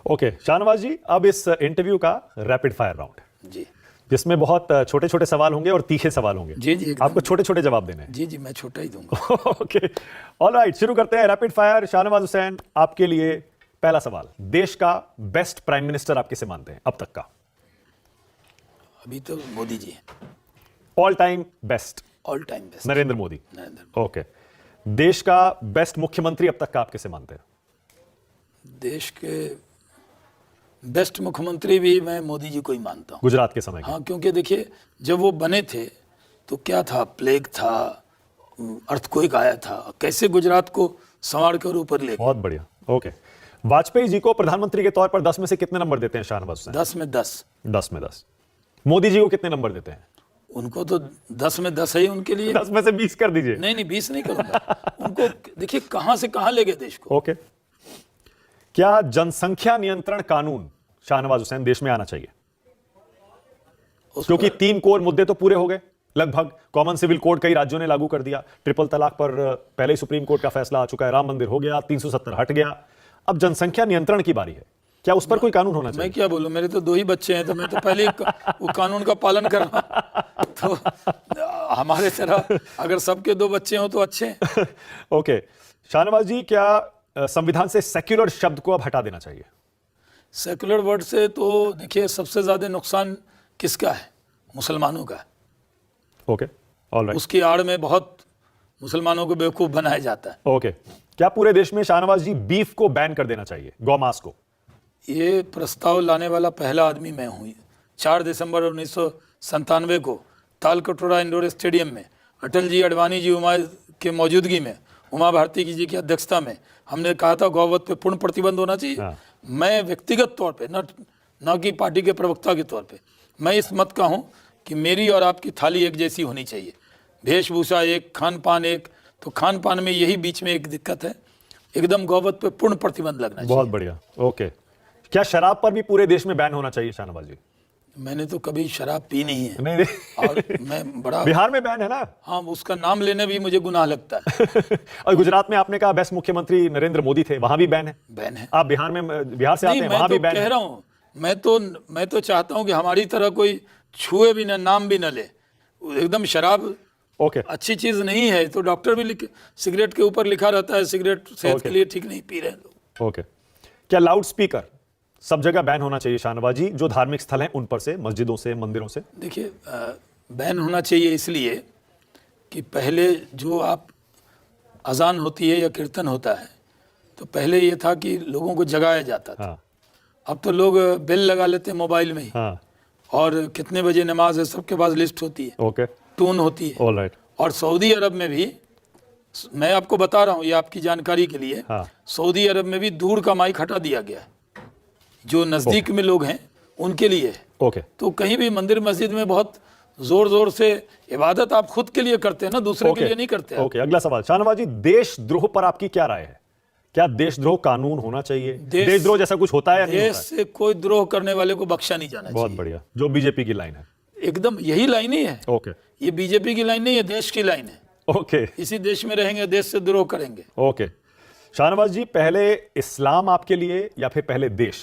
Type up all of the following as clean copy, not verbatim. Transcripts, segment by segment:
Okay Shahnawaz जी, अब इस interview का रैपिड फायर राउंड जी जिसमें बहुत छोटे छोटे सवाल होंगे और तीखे सवाल होंगे। जी जी एकदम। आपको छोटे छोटे जवाब देने हैं। जी जी मैं छोटा ही दूंगा। ओके ऑलराइट, शुरू करते हैं रैपिड फायर। शाहनवाज हुसैन, आपके लिए पहला सवाल, देश का बेस्ट प्राइम मिनिस्टर आप किसे मानते हैं अब तक का? अभी तो मोदी जी हैं, all time best? All time best Narendra Modi. Narendra. Okay, देश का बेस्ट मुख्यमंत्री अब तक का आप किसे मानते हैं? देश के बेस्ट मुख्यमंत्री भी मैं मोदी जी को ही मानता हूँ। गुजरात के समय के? हाँ, क्योंकि देखिए जब वो बने थे तो क्या था, प्लेग था, अर्थक्वेक आया था, कैसे गुजरात को संवार कर ऊपर ले गए। बहुत बढ़िया। ओके, वाजपेयी जी को प्रधानमंत्री के तौर पर 10 में से कितने नंबर देते हैं शाहनवाज हुसैन? 10 में 10। 10 में 10। मोदी जी को कितने नंबर देते हैं? उनको तो 10 में 10 है ही उनके लिए। 10 में से 20 कर दीजिए। नहीं 20 नहीं करूंगा। उनको देखिए कहां से कहां ले गए देश को। ओके, क्या जनसंख्या नियंत्रण कानून शाहनवाज हुसैन देश में आना चाहिए? क्योंकि 3 कोर मुद्दे तो पूरे हो गए लगभग। कॉमन सिविल कोड कई राज्यों ने लागू कर दिया, ट्रिपल तलाक पर पहले ही सुप्रीम कोर्ट का फैसला आ चुका है, राम मंदिर हो गया, 370 हट गया, अब जनसंख्या नियंत्रण की बारी है। क्या उस पर कोई कानून होना चाहिए? मैं क्या बोलूं, मेरे तो 2 ही बच्चे हैं, तो मैं तो पहले वो कानून का पालन कर रहा हूं। तो हमारे तरह अगर सबके 2 बच्चे हो तो अच्छे हैं। ओके शाहनवाज जी, क्या संविधान से सेक्युलर शब्द को अब हटा देना चाहिए? सेकुलर वर्ड से तो देखिए सबसे ज्यादा नुकसान किसका है? मुसलमानों का है। Okay alright. उसकी आड़ में बहुत मुसलमानों को बेवकूफ बनाया जाता है। ओके, क्या पूरे देश में शाहनवाज जी बीफ को बैन कर देना चाहिए, गौमांस को? ये प्रस्ताव लाने वाला पहला आदमी मैं हूँ। 4 दिसंबर 1997 को तालकटोरा इंडोर स्टेडियम में अटल जी, अडवाणी जी उमा के मौजूदगी में, उमा भारती जी की अध्यक्षता में हमने कहा था गौवध पे पूर्ण प्रतिबंध होना चाहिए। हाँ। मैं व्यक्तिगत तौर पे, न कि पार्टी के प्रवक्ता के तौर पे, मैं इस मत का हूँ कि मेरी और आपकी थाली एक जैसी होनी चाहिए, वेशभूषा एक, खान पान एक। तो खान पान में यही बीच में एक दिक्कत है, एकदम गौवध पे पूर्ण प्रतिबंध लगना चाहिए। बहुत बढ़िया। ओके, क्या शराब पर भी पूरे देश में बैन होना चाहिए शाहनवाज जी? मैंने तो कभी शराब पी नहीं है। नहीं, नहीं। और मैं बड़ा बिहार में बैन है ना? हाँ, उसका नाम लेने भी मुझे गुनाह लगता है। और गुजरात में आपने कहा बेस्ट मुख्यमंत्री नरेंद्र मोदी थे, वहां भी बैन है। बैन है। आप बिहार से आते नहीं, हैं, मैं वहां तो भी बैन कह है। रहा हूँ, मैं तो चाहता हूँ कि हमारी तरह कोई छुए भी ना, नाम भी ना ले। एकदम शराब ओके अच्छी चीज नहीं है। तो डॉक्टर भी सिगरेट के ऊपर लिखा रहता है सिगरेट सेहत के लिए ठीक नहीं, पी रहे हैं लोग। ओके, क्या लाउड स्पीकर सब जगह बैन होना चाहिए शाहनवाज जी, जो धार्मिक स्थल हैं उन पर से, मस्जिदों से, मंदिरों से? देखिए बैन होना चाहिए इसलिए कि पहले जो आप अजान होती है या कीर्तन होता है, तो पहले ये था कि लोगों को जगाया जाता था। हाँ अब तो लोग बेल लगा लेते हैं मोबाइल में ही, हाँ। और कितने बजे नमाज है सबके पास लिस्ट होती है, ओके टून होती है। ऑलराइट। और सऊदी अरब में भी, मैं आपको बता रहा हूँ ये आपकी जानकारी के लिए, हाँ। सऊदी अरब में भी दूर का माइक हटा दिया गया है, जो नज़दीक में लोग हैं उनके लिए है। ओके तो कहीं भी मंदिर मस्जिद में बहुत जोर जोर से इबादत आप खुद के लिए करते हैं ना, दूसरे के लिए नहीं करते आप। ओके, अगला सवाल शाहनवाज जी, देशद्रोह पर आपकी क्या राय है? क्या देशद्रोह कानून होना चाहिए? देशद्रोह जैसा कुछ होता है या नहीं देश होता है? से कोई द्रोह करने वाले को बख्शा नहीं जाना बहुत चाहिए। बढ़िया, जो बीजेपी की लाइन है। एकदम यही लाइन ही है। ओके ये बीजेपी की लाइन नहीं है, देश की लाइन है। ओके इसी देश में रहेंगे, देश से द्रोह करेंगे। ओके शाहनवाज जी, पहले इस्लाम आपके लिए या फिर पहले देश?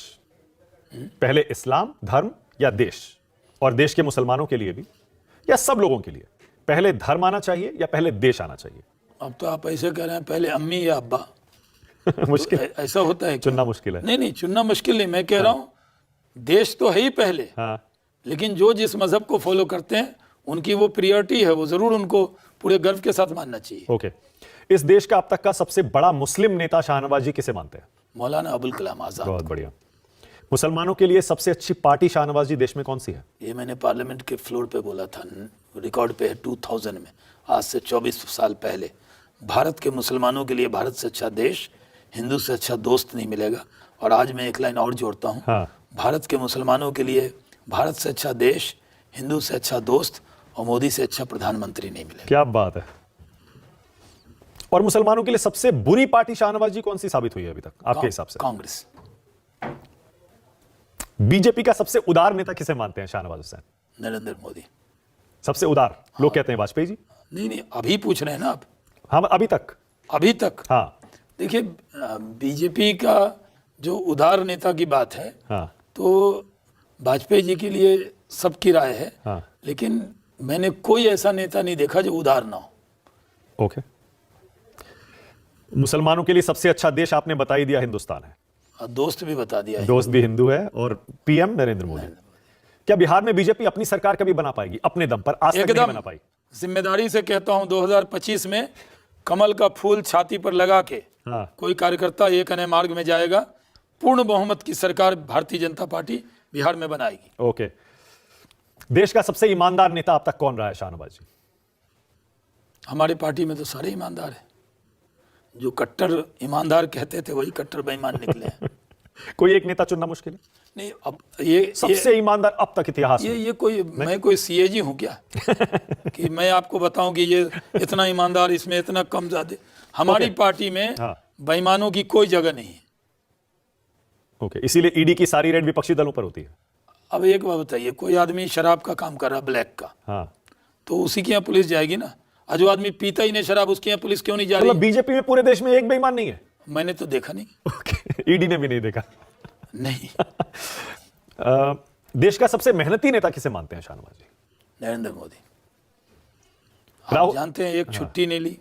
पहले इस्लाम धर्म या देश? और देश के मुसलमानों के लिए भी, या सब लोगों के लिए, पहले धर्म आना चाहिए या पहले देश आना चाहिए? अब तो आप ऐसे कह रहे हैं पहले अम्मी या अब्बा। मुश्किल, तो ऐसा होता है क्या? चुनना मुश्किल है। नहीं, चुनना मुश्किल नहीं। मैं कह रहा हूँ देश तो है ही पहले, हाँ लेकिन जो जिस मजहब को फॉलो करते हैं उनकी वो प्रियोरिटी है, वो जरूर उनको पूरे गर्व के साथ मानना चाहिए। ओके, इस देश का अब तक का सबसे बड़ा मुस्लिम नेता शाहनवाज जी किसे मानते हैं? मौलाना अबुल कलाम आजाद। बहुत बढ़िया। मुसलमानों के लिए सबसे अच्छी पार्टी शाहनवाज जी देश में कौन सी है? ये मैंने पार्लियामेंट के फ्लोर पे बोला था, रिकॉर्ड पे है 2000 में, आज से 24 साल पहले। भारत के मुसलमानों के लिए भारत से अच्छा देश, हिंदू से अच्छा दोस्त नहीं मिलेगा। और आज मैं एक लाइन और जोड़ता हूँ, हाँ। भारत के मुसलमानों के लिए भारत से अच्छा देश, हिंदू से अच्छा दोस्त और मोदी से अच्छा प्रधानमंत्री नहीं मिलेगा। क्या बात है। और मुसलमानों के लिए सबसे बुरी पार्टी शाहनवाज जी कौन सी साबित हुई है अभी तक आपके हिसाब से? कांग्रेस। बीजेपी का सबसे उदार नेता किसे मानते हैं शाहनवाज हुसैन? नरेंद्र मोदी। सबसे उदार लोग कहते हैं वाजपेयी जी। नहीं, अभी पूछ रहे हैं ना आप? हाँ, अभी तक। अभी तक हाँ देखिए, बीजेपी का जो उदार नेता की बात है, हाँ तो वाजपेयी जी के लिए सबकी राय है, हाँ लेकिन मैंने कोई ऐसा नेता नहीं देखा जो उदार ना हो। ओके। मुसलमानों के लिए सबसे अच्छा देश आपने बता ही दिया हिंदुस्तान है, और दोस्त भी बता दिया है। दोस्त भी हिंदू है, और पीएम नरेंद्र मोदी। क्या बिहार में बीजेपी अपनी सरकार कभी बना पाएगी अपने दम पर? आज तक नहीं एकदम बना पाई। जिम्मेदारी से कहता हूं, 2025 में कमल का फूल छाती पर लगा के हाँ कोई कार्यकर्ता एक नए मार्ग में जाएगा। पूर्ण बहुमत की सरकार भारतीय जनता पार्टी बिहार में बनाएगी। ओके। देश का सबसे ईमानदार नेता अब तक कौन रहा है शाहनवाज जी? हमारे पार्टी में तो सारे ईमानदार हैं। जो कट्टर ईमानदार कहते थे वही कट्टर बेईमान निकले हैं। कोई एक नेता चुनना मुश्किल है। नहीं, अब ये सबसे ईमानदार अब तक इतिहास में? ये कोई मैं कोई सीएजी हूं क्या कि मैं आपको बताऊं कि ये इतना ईमानदार, इसमें इतना कम ज्यादा। हमारी पार्टी में हाँ। बेईमानों की कोई जगह नहीं है। ओके, इसीलिए ईडी की सारी रेड विपक्षी दलों पर होती है। अब एक बात बताइए, कोई आदमी शराब का काम कर रहा, ब्लैक का, हाँ, तो उसी के यहाँ पुलिस जाएगी ना। और जो आदमी पीता ही नहीं शराब, उसके यहाँ पुलिस क्यों नहीं जा रही? मतलब बीजेपी में पूरे देश में एक बेईमान नहीं है? मैंने तो देखा नहीं। ओके, ईडी ने भी नहीं देखा। नहीं। देश का सबसे मेहनती नेता किसे मानते हैं शाहनवाज जी? नरेंद्र मोदी। आप राहुल जानते हैं, एक छुट्टी नहीं ली।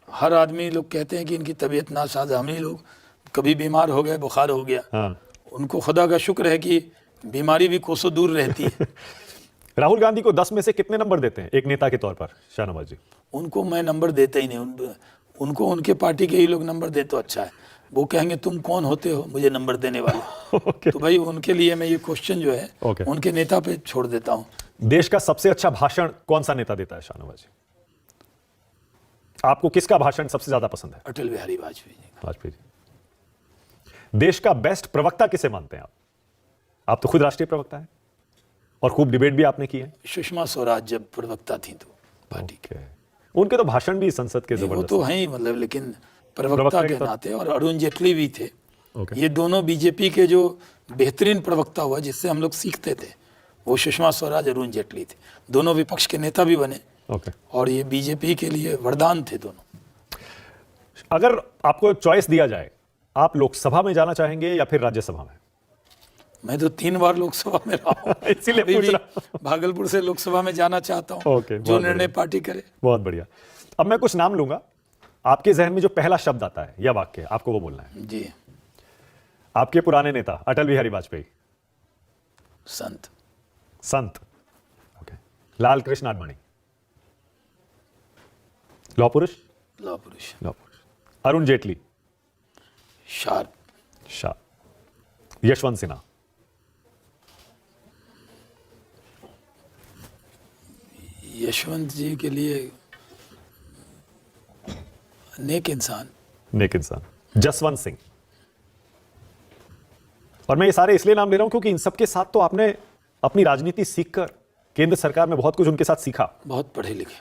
हर आदमी लोग कहते हैं कि इनकी तबीयत नासाज, हम ही लोग कभी बीमार हो गए, बुखार हो गया। हाँ। उनको खुदा का शुक्र है कि बीमारी भी कोसों दूर रहती है। राहुल गांधी को 10 में से कितने नंबर देते हैं एक नेता के तौर पर शाहनवाज जी? उनको मैं नंबर देता ही नहीं। उनको उनके पार्टी के ही लोग नंबर दे तो अच्छा है। वो कहेंगे तुम कौन होते हो मुझे नंबर देने वाले। ओके। तो भाई उनके लिए मैं ये क्वेश्चन जो है ओके। उनके नेता पे छोड़ देता हूँ। देश का सबसे अच्छा भाषण कौन सा नेता देता है शाहनवाज जी? आपको किसका भाषण सबसे ज्यादा पसंद है? अटल बिहारी वाजपेयी जी। वाजपेयी जी। देश का बेस्ट प्रवक्ता किसे मानते हैं आप? आप तो खुद राष्ट्रीय प्रवक्ता हैं और खूब डिबेट भी आपने की है। सुषमा स्वराज जब प्रवक्ता थी तो पार्टी ओके। उनके तो भाषण भी संसद के वो जबरदस्त तो हैं ही, मतलब, लेकिन प्रवक्ता प्रवक्ता के के तो- नाते। और अरुण जेटली भी थे। ओके। ये दोनों बीजेपी के जो बेहतरीन प्रवक्ता हुआ जिससे हम लोग सीखते थे, वो सुषमा स्वराज, अरुण जेटली थे। दोनों विपक्ष के नेता भी बने ओके। और ये बीजेपी के लिए वरदान थे दोनों। अगर आपको चॉइस दिया जाए, आप लोकसभा में जाना चाहेंगे या फिर राज्यसभा में? मैं तो 3 बार लोकसभा में रहा हूं। इसीलिए अभी पूछ भी रहा भागलपुर से लोकसभा में जाना चाहता हूं। ओके, जो बहुत निर्णय बढ़िया। पार्टी करे। बहुत बढ़िया। अब मैं कुछ नाम लूंगा, आपके जहन में जो पहला शब्द आता है या वाक्य, आपको वो बोलना है। जी। आपके पुराने नेता अटल बिहारी वाजपेयी। संत। संत। ओके। लाल कृष्ण आडवाणी। लौह पुरुष। लौह पुरुष। लौह पुरुष। अरुण जेटली। शार्प। शाह। यशवंत सिन्हा। यशवंत जी के लिए नेक इंसान। नेक इंसान। जसवंत सिंह। और मैं ये सारे इसलिए नाम ले रहा हूं क्योंकि इन सबके साथ तो आपने अपनी राजनीति सीखकर केंद्र सरकार में बहुत कुछ उनके साथ सीखा। बहुत पढ़े लिखे।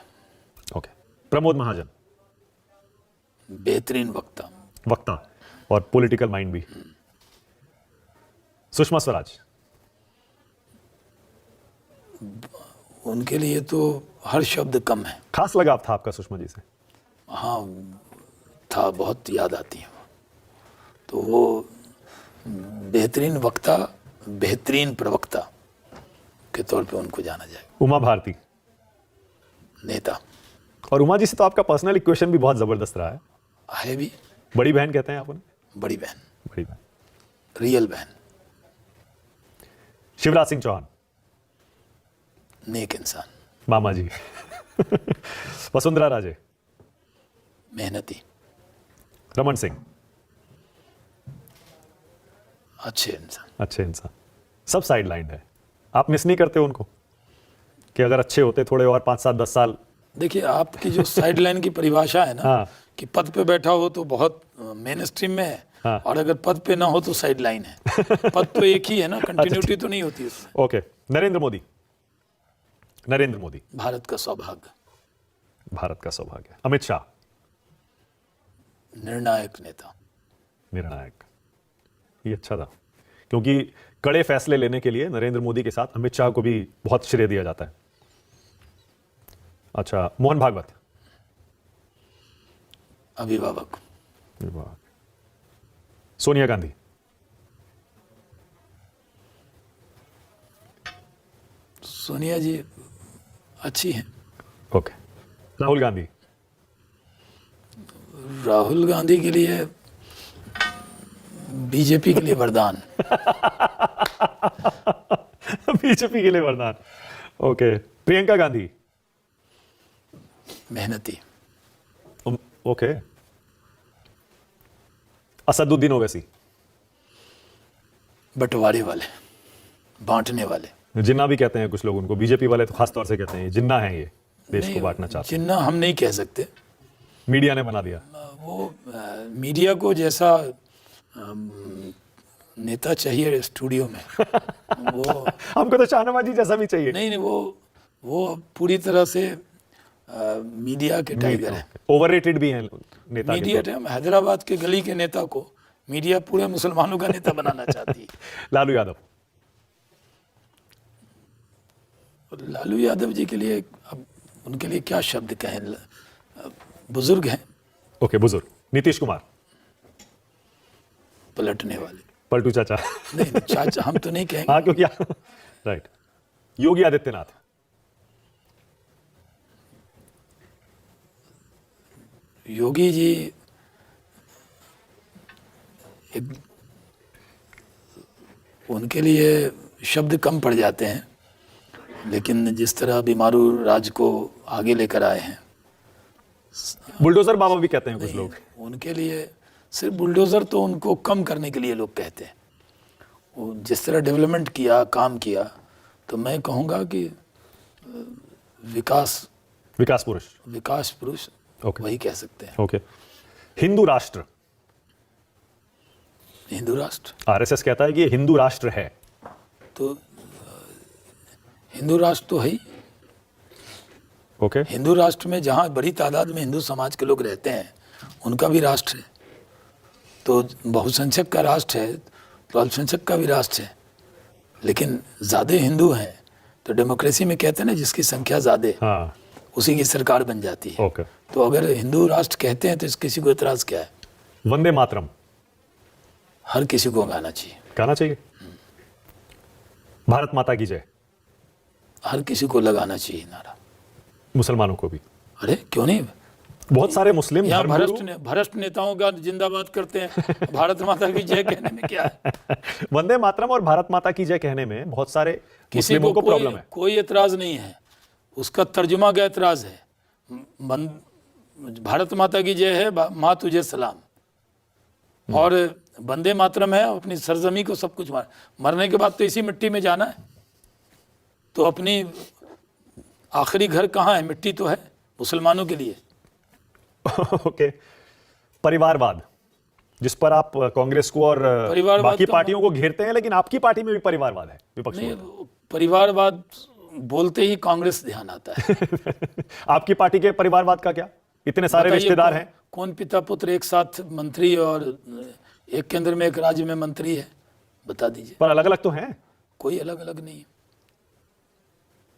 ओके। प्रमोद महाजन। बेहतरीन वक्ता। वक्ता और पॉलिटिकल माइंड भी। सुषमा स्वराज। उनके लिए तो हर शब्द कम है। खास लगाव था आपका सुषमा जी से? हाँ था, बहुत याद आती है। तो वो बेहतरीन वक्ता, बेहतरीन प्रवक्ता के तौर पे उनको जाना जाए। उमा भारती। नेता। और उमा जी से तो आपका पर्सनल इक्वेशन भी बहुत जबरदस्त रहा है भी। बड़ी बहन कहते हैं आप उन्हें? बड़ी बहन। बड़ी बहन। रियल बहन। शिवराज सिंह चौहान। नेक इंसान। मामा जी। वसुंधरा राजे। मेहनती। रमन सिंह। अच्छे इंसान। अच्छे इंसान। सब साइड लाइन है, आप मिस नहीं करते उनको कि अगर अच्छे होते थोड़े और 5, 7, 10 साल? देखिए, आपकी जो साइड लाइन की परिभाषा है ना, हाँ। कि पद पे बैठा हो तो बहुत मेन स्ट्रीम में है। हाँ। और अगर पद पे ना हो तो साइड लाइन है। पद तो एक ही है ना, कंटिन्यूटी तो नहीं होती उसमें। ओके। नरेंद्र मोदी। नरेंद्र मोदी। भारत का सौभाग्य। भारत का सौभाग्य। अमित शाह। निर्णायक नेता। निर्णायक। ये अच्छा था क्योंकि कड़े फैसले लेने के लिए नरेंद्र मोदी के साथ अमित शाह को भी बहुत श्रेय दिया जाता है। अच्छा। मोहन भागवत। अभिभावक। सोनिया गांधी, सोनिया जी अच्छी हैं। ओके। राहुल गांधी, राहुल गांधी के लिए बीजेपी के लिए वरदान। बीजेपी के लिए वरदान। ओके। प्रियंका गांधी, मेहनती। ओके। असदुद्दीन ओवैसी, बंटवारे वाले, बांटने वाले। जिन्ना भी कहते हैं कुछ लोग उनको, बीजेपी वाले तो खास तौर से कहते हैं ये जिन्ना है, ये देश को बांटना चाहते जिन्ना हम नहीं कह सकते, हैं, मीडिया ने बना दिया। वो मीडिया को जैसा नेता चाहिए स्टूडियो में वो हमको तो शाहनवाज जी जैसा भी चाहिए। नहीं, वो पूरी तरह से मीडिया के टाइगर है। ओवररेटेड भी हैं नेता के मीडिया हैदराबाद के गली के नेता को मीडिया पूरे मुसलमानों का नेता बनाना चाहती है। लालू यादव, लालू यादव जी के लिए अब उनके लिए क्या शब्द कहें, बुजुर्ग हैं। ओके, बुजुर्ग। नीतीश कुमार, पलटने वाले। पलटू चाचा। नहीं, चाचा हम तो नहीं कहेंगे। हाँ, क्योंकि राइट। योगी आदित्यनाथ, योगी जी उनके लिए शब्द कम पड़ जाते हैं, लेकिन जिस तरह बीमारू राज को आगे लेकर आए हैं, बुलडोजर बाबा भी कहते हैं कुछ लोग। उनके लिए सिर्फ बुलडोज़र तो उनको कम करने के लिए लोग कहते हैं। वो जिस तरह डेवलपमेंट किया, काम किया, तो मैं कहूँगा कि विकास पुरुष ओके। वही कह सकते हैं। ओके। हिंदू राष्ट्र, हिंदू राष्ट्र, आरएसएस कहता है कि ये हिंदू राष्ट्र है, तो हिंदू राष्ट्र तो है ही। ओके। हिंदू राष्ट्र में जहाँ बड़ी तादाद में हिंदू समाज के लोग रहते हैं, उनका भी राष्ट्र है। तो बहुसंख्यक का राष्ट्र है तो अल्पसंख्यक का भी राष्ट्र है, लेकिन ज़्यादा हिंदू हैं तो डेमोक्रेसी में कहते हैं ना, जिसकी संख्या ज़्यादा हाँ, उसी की सरकार बन जाती है। ओके। तो अगर हिंदू राष्ट्र कहते हैं तो किसी को एतराज़ क्या है? वंदे मातरम हर किसी को गाना चाहिए। कहना चाहिए। भारत माता की जय, हर किसी को लगाना चाहिए नारा, मुसलमानों को भी। अरे क्यों नहीं? बहुत सारे मुस्लिम यहाँ धर्मगुरु भ्रष्ट नेताओं का जिंदाबाद करते हैं, भारत माता की जय कहने में क्या है? वंदे मातरम और भारत माता की जय कहने में बहुत सारे किसी मुस्लिमों को प्रॉब्लम है। कोई एतराज़ नहीं है, उसका तर्जुमा का एतराज़ है। भारत माता की जय है, माँ तुझे सलाम, और वंदे मातरम है, अपनी सरजमी को सब कुछ मरने के बाद तो इसी मिट्टी में जाना है। तो अपनी आखिरी घर कहाँ है? मिट्टी तो है मुसलमानों के लिए। ओके। परिवारवाद, जिस पर आप कांग्रेस को और बाकी पार्टियों को घेरते हैं, लेकिन आपकी पार्टी में भी परिवारवाद है, विपक्ष में। परिवारवाद बोलते ही कांग्रेस ध्यान आता है। आपकी पार्टी के परिवारवाद का क्या? इतने सारे रिश्तेदार हैं। कौन पिता पुत्र एक साथ मंत्री और एक केंद्र में एक राज्य में मंत्री है? बता दीजिए। पर अलग अलग तो हैं। कोई अलग अलग नहीं है।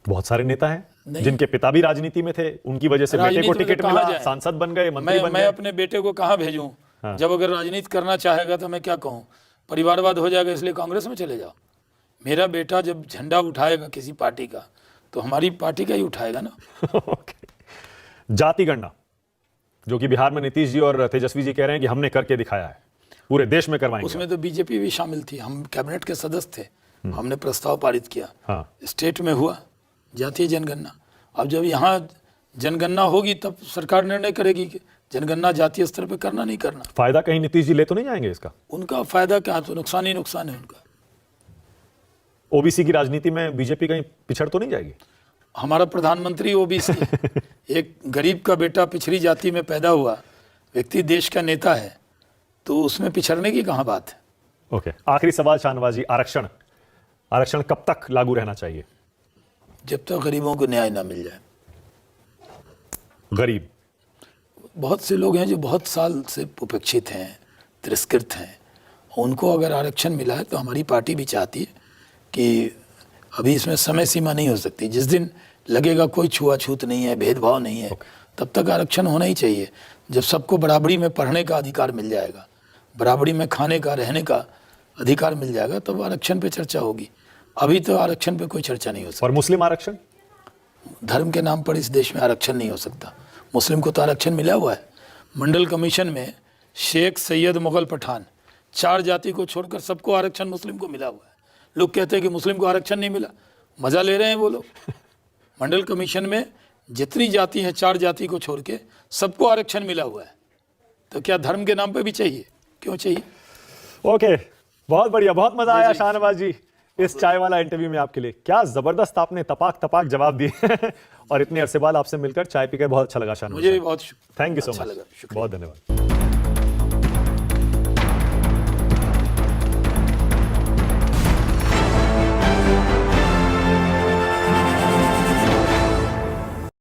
बहुत सारे नेता हैं जिनके पिता भी राजनीति में थे, उनकी वजह से बेटे को टिकट मिला, सांसद बन गए, मंत्री बन गए। मैं अपने बेटे को कहाँ भेजूं? हाँ। जब अगर राजनीति करना चाहेगा तो मैं क्या कहूँ? परिवारवाद हो जाएगा इसलिए कांग्रेस में चले जाओ। मेरा बेटा जब झंडा उठाएगा किसी पार्टी का, तो हमारी पार्टी का ही उठाएगा ना। जाति गणना, जो कि बिहार में नीतीश जी और तेजस्वी जी कह रहे हैं कि हमने करके दिखाया है, पूरे देश में करवाएंगे। उसमें तो बीजेपी भी शामिल थी, हम कैबिनेट के सदस्य थे, हमने प्रस्ताव पारित किया। हाँ। स्टेट में हुआ जातीय जनगणना। अब जब यहाँ जनगणना होगी तब सरकार निर्णय करेगी कि जनगणना जातीय स्तर पर करना नहीं करना। फायदा कहीं नीतीश जी ले तो नहीं जाएंगे इसका? उनका फायदा क्या, तो नुकसान ही नुकसान है उनका। ओबीसी की राजनीति में बीजेपी कहीं पिछड़ तो नहीं जाएगी? हमारा प्रधानमंत्री ओबीसी एक गरीब का बेटा पिछड़ी जाति में पैदा हुआ व्यक्ति देश का नेता है, तो उसमें पिछड़ने की कहाँ बात है? ओके। आखिरी सवाल शाहनवाज जी, आरक्षण कब तक लागू रहना चाहिए? जब तक गरीबों को न्याय ना मिल जाए। गरीब बहुत से लोग हैं जो बहुत साल से उपेक्षित हैं, तिरस्कृत हैं, उनको अगर आरक्षण मिला है तो हमारी पार्टी भी चाहती है कि अभी इसमें समय सीमा नहीं हो सकती। जिस दिन लगेगा कोई छुआछूत नहीं है, भेदभाव नहीं है, तब तक आरक्षण होना ही चाहिए। जब सबको बराबरी में पढ़ने का अधिकार मिल जाएगा, बराबरी में खाने का, रहने का अधिकार मिल जाएगा, तब आरक्षण पे चर्चा होगी। अभी तो आरक्षण पे कोई चर्चा नहीं हो सकती। और मुस्लिम आरक्षण? धर्म के नाम पर इस देश में आरक्षण नहीं हो सकता। मुस्लिम को तो आरक्षण मिला हुआ है। मंडल कमीशन में शेख, सैयद, मुगल, पठान 4 जाति को छोड़कर सबको आरक्षण मुस्लिम को मिला हुआ है। लोग कहते हैं कि मुस्लिम को आरक्षण नहीं मिला, मजा ले रहे हैं वो लोग। मंडल कमीशन में जितनी जाति है 4 जाति को छोड़ के सबको आरक्षण मिला हुआ है। तो क्या धर्म के नाम पे भी चाहिए? क्यों चाहिए? ओके, बहुत बढ़िया, बहुत मजा आया शाहनवाज जी इस चाय वाला इंटरव्यू में। आपके लिए क्या जबरदस्त आपने तपाक तपाक जवाब दिए और इतने अरसे बाद आपसे मिलकर चाय पीकर बहुत अच्छा लगा शाहनवाज। मुझे भी बहुत थैंक यू सो अच्छा मच, लगा। शुक्रिया। बहुत धन्यवाद।